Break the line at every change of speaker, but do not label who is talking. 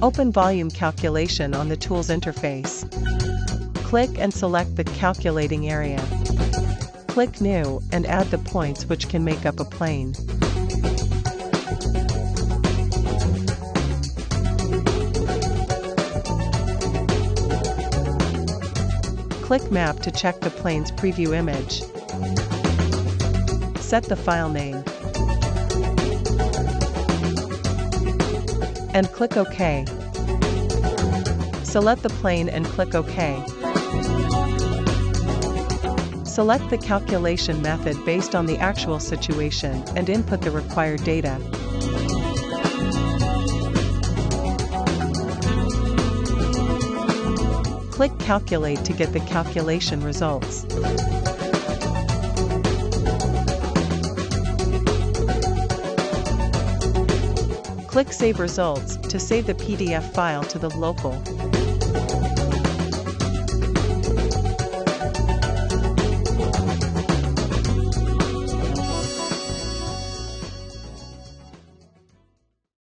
Open Volume Calculation on the Tools interface. Click and select the calculating area. Click New and add the points which can make up a plane. Click Map to check the plane's preview image. Set the file name. And click OK. Select the plane and click OK. Select the calculation method based on the actual situation and input the required data. Click Calculate to get the calculation results. Click Save Results to save the PDF file to the local